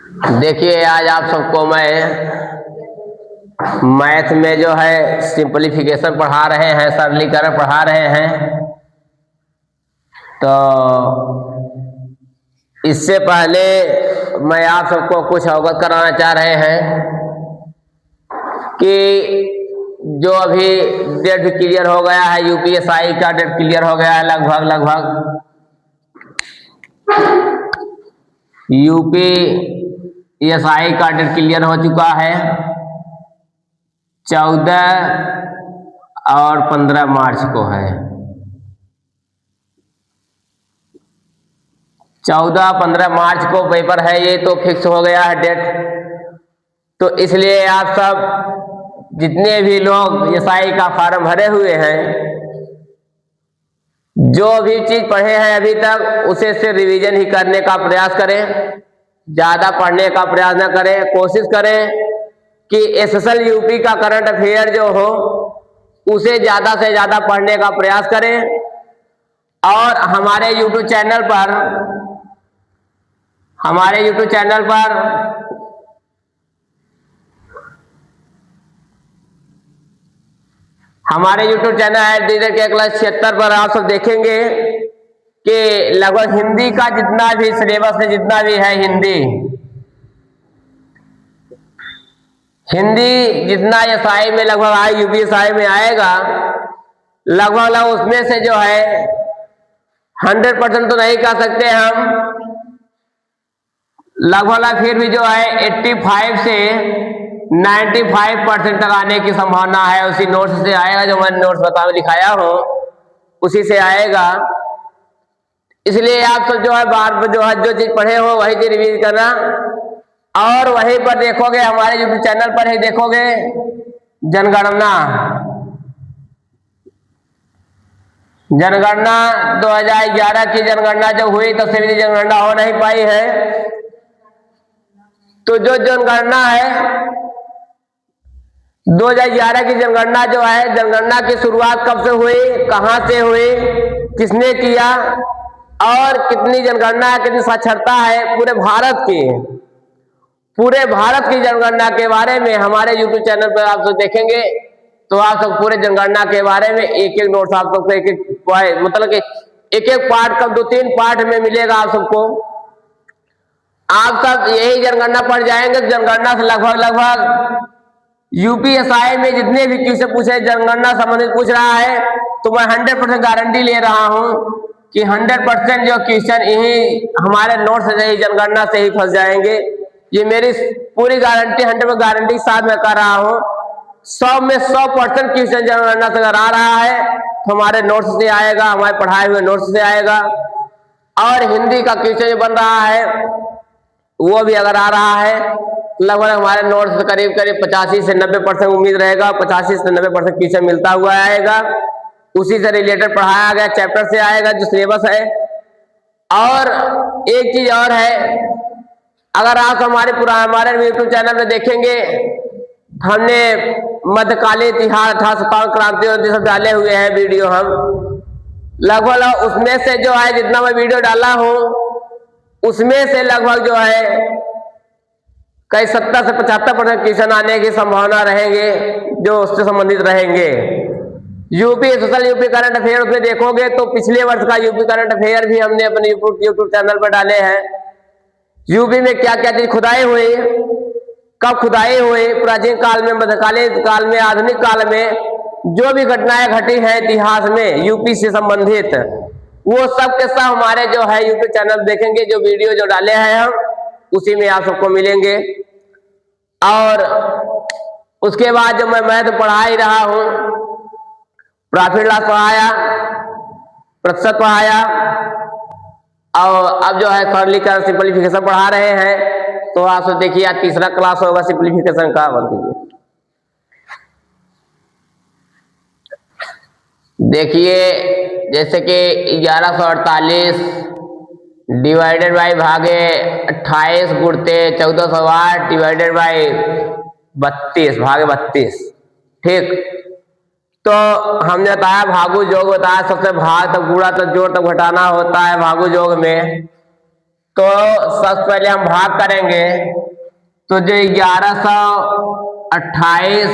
देखिए, आज आप सबको मैं मैथ में जो है सिंपलीफिकेशन पढ़ा रहे हैं, सरलीकरण पढ़ा रहे हैं। तो इससे पहले मैं आप सबको कुछ अवगत कराना चाह रहे हैं कि जो अभी डेट क्लियर हो गया है, यूपीएसआई का डेट क्लियर हो गया है लगभग यूपीएसआई का डेट क्लियर हो चुका है 14 और 15 मार्च को है। 14-15 मार्च को पेपर है, ये तो फिक्स हो गया है डेट। तो इसलिए आप सब जितने भी लोग एसआई का फॉर्म भरे हुए हैं, जो भी चीज पढ़े हैं अभी तक, उसे से रिवीजन ही करने का प्रयास करें। ज्यादा पढ़ने का प्रयास न करें। कोशिश करें कि एसएसएल यूपी का करंट अफेयर जो हो उसे ज्यादा से ज्यादा पढ़ने का प्रयास करें। और हमारे यूट्यूब चैनल पर हमारे यूट्यूब चैनल है डीजर के क्लास 76 पर आप सब देखेंगे कि लगभग हिंदी का जितना भी सिलेबस है, जितना भी है हिंदी जितना एसआई में लगभग यूपीएसआई में आएगा, लगभग उसमें से जो है 100% तो नहीं कह सकते हम, लगभग फिर भी जो है 85 से 95% तक आने की संभावना है। उसी नोट्स से आएगा, जो मैंने नोट्स लिखाया हो उसी से आएगा। इसलिए आप सब जो है बार जो चीज पढ़े हो वही चीज रिवीज करना। और वहीं पर देखोगे, हमारे यूट्यूब चैनल पर ही देखोगे जनगणना 2011 की जनगणना जो हुई तो सभी जनगणना हो नहीं पाई है। तो जो जनगणना है 2011 की जनगणना जो है, जनगणना की शुरुआत कब से हुई, कहां से हुई, किसने किया और कितनी जनगणना है, कितनी साक्षरता है पूरे भारत की जनगणना के बारे में हमारे यूट्यूब चैनल पर आप सब देखेंगे। तो आप सब पूरे जनगणना के बारे में एक एक नोट्स आप सबको एक मतलब कि एक पार्ट कब 2-3 पार्ट में मिलेगा आप सबको। आप सब यही जनगणना पढ़ जाएंगे। जनगणना से लगभग यूपीएसआई में जितने भी क्वेश्चन पूछे जनगणना संबंधित पूछ रहा है, तो मैं 100% गारंटी ले रहा हूं कि 100% जो क्वेश्चन यही हमारे नोट से ही जनगणना से ही फंस जाएंगे। ये मेरी पूरी गारंटी 100% गारंटी के साथ मैं कर रहा हूं। 100 में 100% क्वेश्चन जनगणना से अगर आ रहा है तो हमारे नोट्स से आएगा, हमारे पढ़ाए हुए नोट्स से आएगा। और हिंदी का क्वेश्चन जो बन रहा है वो भी अगर आ रहा है, लगभग हमारे नोट्स से करीब 85 से 90% उम्मीद रहेगा। 85 से 90% क्वेश्चन मिलता हुआ आएगा, उसी से रिलेटेड पढ़ाया गया चैप्टर से आएगा जो सिलेबस है। और एक चीज और है, अगर आप हमारे यूट्यूब चैनल में देखेंगे, हमने मध्यकालीन इतिहास था, शताब्दी क्रांति सब डाले हुए हैं वीडियो। हम लगभग उसमें से जो है जितना मैं वीडियो डाला हूं, उसमें से लगभग जो है कई 70 से 75% क्वेश्चन आने की संभावना रहेंगे जो उससे संबंधित रहेंगे। यूपी करंट अफेयर उसमें देखोगे तो पिछले वर्ष का यूपी करंट अफेयर भी हमने अपने यूट्यूब चैनल पर डाले हैं। यूपी में क्या क्या चीज खुदाई हुई, कब खुदाई हुई, प्राचीन काल में, मध्यकालीन काल में, आधुनिक काल में जो भी घटनाएं घटी हैं इतिहास में यूपी से संबंधित, वो सब के सब हमारे जो है यूट्यूब चैनल देखेंगे। जो वीडियो जो डाले हैं हम उसी में आप सबको मिलेंगे। और उसके बाद जो मैं मैथ पढ़ा ही रहा हूं, प्रॉफिट लॉस पढ़ाया, प्रतिशत पढ़ाया, और अब जो है सरलीकरण सिंपलीफिकेशन पढ़ा रहे हैं। तो आप सब देखिए, आज तीसरा क्लास होगा सिंपलीफिकेशन का। देखिए, जैसे कि 1148 डिवाइडेड बाई भागे 28 गुणते 1408 डिवाइडेड बाई 32 भागे 32। ठीक, तो हमने बताया भागु योग बताया, सबसे भाग तक गुणा तक जोड़ तक घटाना होता है भागु योग में। तो सबसे पहले हम भाग करेंगे तो जो 1128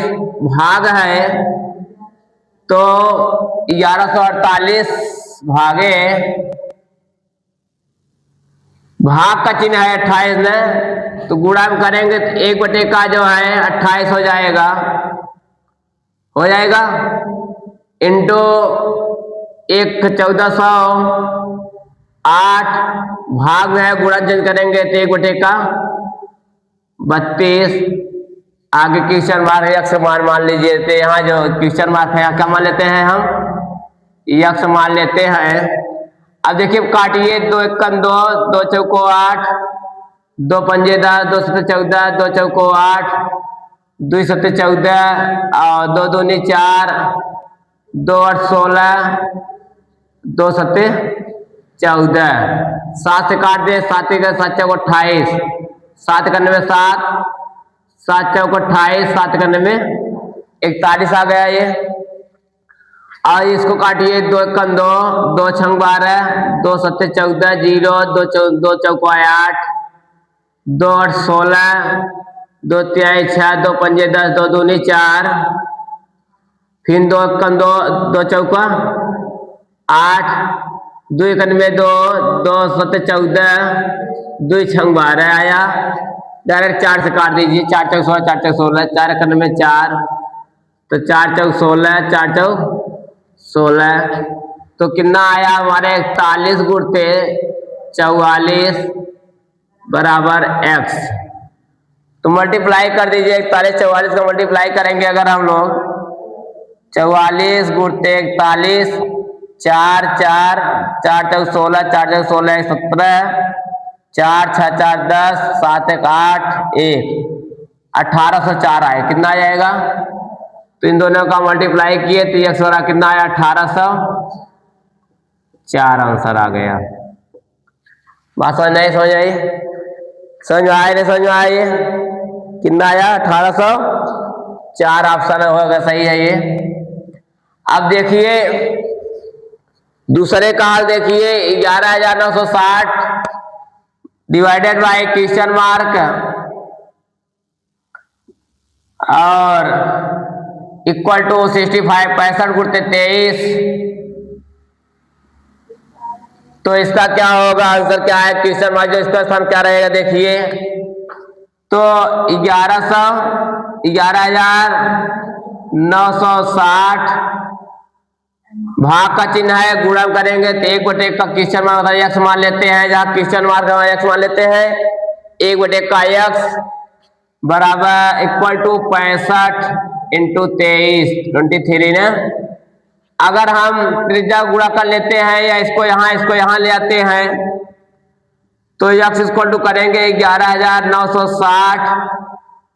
भाग है, तो 1148 भागे, भाग का चिन्ह है 28 ने, तो गुणा में करेंगे तो 1/, का जो है 28 हो जाएगा, इंटू 1408 भाग में है, गुणा चिन्ह करेंगे तो 1/, का 32। आगे क्वेश्चन मार्क यक्ष मान लीजिए, तो यहाँ जो क्वेश्चन मार्क है क्या मान लेते हैं हम, यक्ष मान लेते हैं। अब देखिए काटिए, 2 × 1 = 2, 2 × 4 = 8, 2 × 5 = 10, 2 × 7 = 14, 2 × 4 = 8, 2 × 7 = 14 और 2 × 2 = 4, 2 × 8 = 16, 2 × 7 = 14। 7 से काट दे, 7 × 7 = 28, 7 × 9 = 7, 7 × 4 = 28, 7 × 9 = 41 आ गया ये। और इसको काटिए, 2 × 1 = 2, 2 × 6 = 12, 2 × 7 = 14, 0, 2 × 4 = 8, 2 × 8 = 16, 2 × 3 = 6, 2 × 5 = 10, 2 × 2 = 4, फिर 2 × 1 = 2, 2 × 4 = 8, 2 × 1 = 2, 2 × 7 = 14, 2 × 6 = 12 आया। डायरेक्ट 4 से काट दीजिए, 4 × 4 = 16, 4 × 16, 4 × 9 = 4, तो 4 × 16, 4 × 16, तो कितना आया हमारे 41 × 44 बराबर x। तो मल्टीप्लाई कर दीजिए, 41 44 का मल्टीप्लाई करेंगे अगर हम लोग, 44 × 41, 4 4, 4 × 16, 4 × 16 = 17, 4 × 6 = 10, 7 × 1 = 8, 1804 आए। कितना आ जाएगा, तो इन दोनों का मल्टीप्लाई किए तो x वाला कितना आया 1804 आंसर आ गया। बात समझ नहीं समझ आई, समझ में आए नहीं समझ में आए, कितना आया 1804 ऑप्शन होगा सही है ये। अब देखिए दूसरे का हाल देखिए, 11,960 डिवाइडेड बाय क्वेश्चन मार्क और इक्वल टू 65, 65 × 23, तो इसका क्या होगा, आंसर क्या है, क्वेश्चन मार्क जो इसका स्थान क्या रहेगा देखिए, तो 11,960 भाग का चिन्ह है, गुणा करेंगे तो 1/, का क्वेश्चन मार्क x मान लेते हैं, जहां क्वेश्चन मार्क x मान लेते हैं, 1/, का x बराबर इक्वल टू 65 × 23, 23 ना। अगर हम त्रिज्या गुणा कर लेते हैं या इसको यहाँ ले आते हैं, तो x इक्वल टू करेंगे 11,960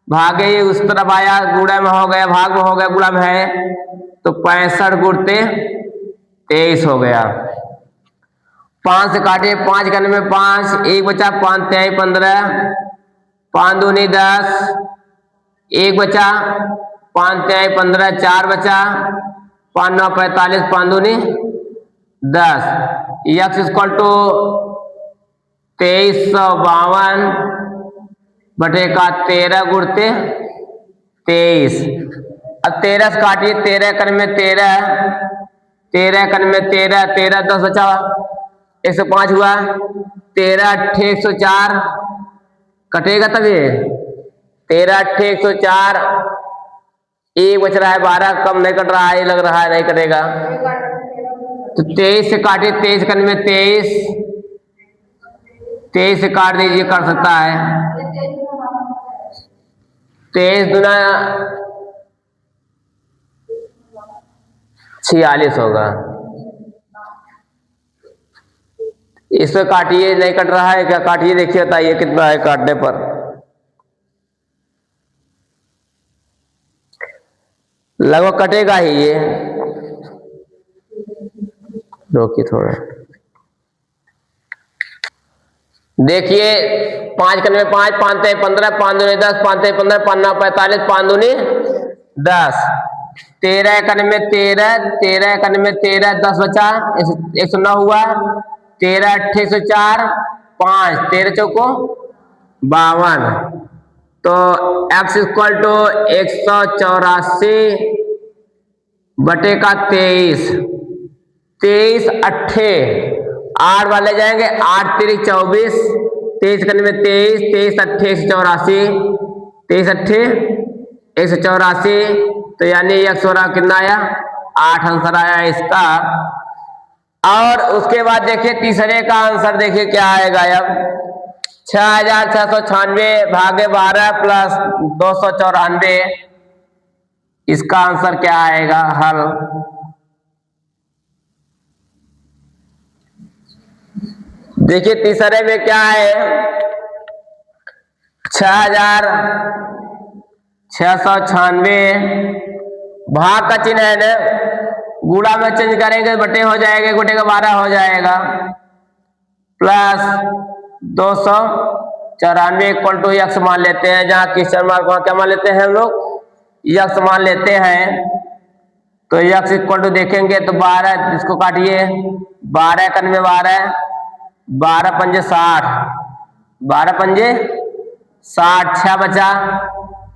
भागे उस तरफ आया, गुणा में हो गया, भाग में हो गया, गुणा में है, तो 65 × 23 हो गया। 5 से काटे, 5 × 9 = 5, 1 बचा, 5 × 3 = 15, 5 × 2 = 10, 1 बचा, 5 × 3 = 15, 4 बचा, 5 × 9 = 45, 5 × 2 = 10। x इक्वल टू 2352 बटे का 13 × 23। अब 13 से काटिए, 13 × 9 = 13, 13 × 9 = 13, 13 10 बचा, 105 हुआ, 13 8 104 कटेगा तब ये, 13 8 104, 1 बच रहा है, 12 कम नहीं कट रहा है, लग रहा है नहीं कटेगा, तो 23 से काटिए, 23 × 9 = 23, 23 से काट दीजिए, कर सकता है, 23 दूना 46 होगा। इसको काटिए, नहीं कट रहा है क्या, काटिए देखिए, बताइए कितना है काटने पर, लगभग कटेगा ही ये, रोकिए थोड़ा, देखिए 5 × 9 = 5, 5 × 3 = 15, 5 × 2 = 10, 5 × 3 = 15, 5 × 9 = 45, 5 × 2 = 10, 13 × 9 = 13, 13 × 9 = 13, 10 बचा, 109 हुआ, 13 8 104, 5 13 × 4 = 52, तो x इक्वल टू 184/23, 23 अट्ठे 8 वाले जाएंगे, 8 तिरिक 24, 23 करने में 23, 23 अट्ठे 184, 23 अट्ठे 184, तो यानी x हो रहा कितना आया 8 आंसर आया इसका। और उसके बाद देखिए तीसरे का आंसर देखिए क्या आएगा अब 6696 भागे 12 प्लस 294, इसका आंसर क्या आएगा हल। देखिए तीसरे में क्या है 6696, भाग का चिन्ह है ना, गुणा में चेंज करेंगे बटे हो जाएगा, गुटे का 12 हो जाएगा, प्लस 294 इक्वल टू यक्स मान लेते हैं, जहाँ क्वेश्चन मार्क वहां क्या मान लेते हैं हम लोग यक्स मान लेते हैं। तो यक्स इक्वल टू देखेंगे तो 12, इसको काटिए 12 कन में 12, 12 पंजे 60, 12 पंजे 60, 6 बचा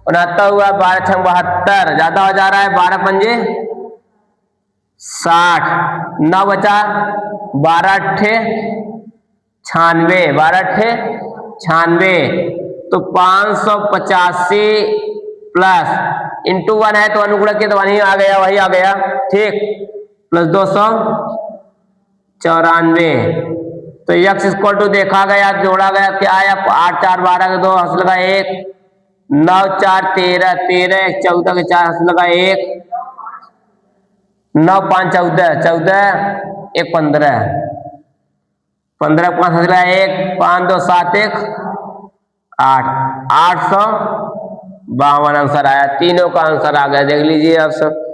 69 हुआ, 12 6 72, ज्यादा हो जा रहा है, 12 पंजे 60, 9 बचा 12 अट्ठे 96, 12 अट्ठे 96, तो 585 प्लस इंटू 1 है तो अनुगुणक के तो वही आ गया, वही आ गया ठीक, प्लस 294, तो यक्स इक्वल टू देखा गया जोड़ा गया क्या आया 8 4 12 के 2 हंस लगा 1, 9 4 13, 13 1 14 के 4 हंस लगा 1, 9 5 14, 14 1 15, 15 5 हंस लगा 1, 5 2 7 1 8, 852 आंसर आया, तीनों का आंसर आ गया। देख लीजिए आप सब।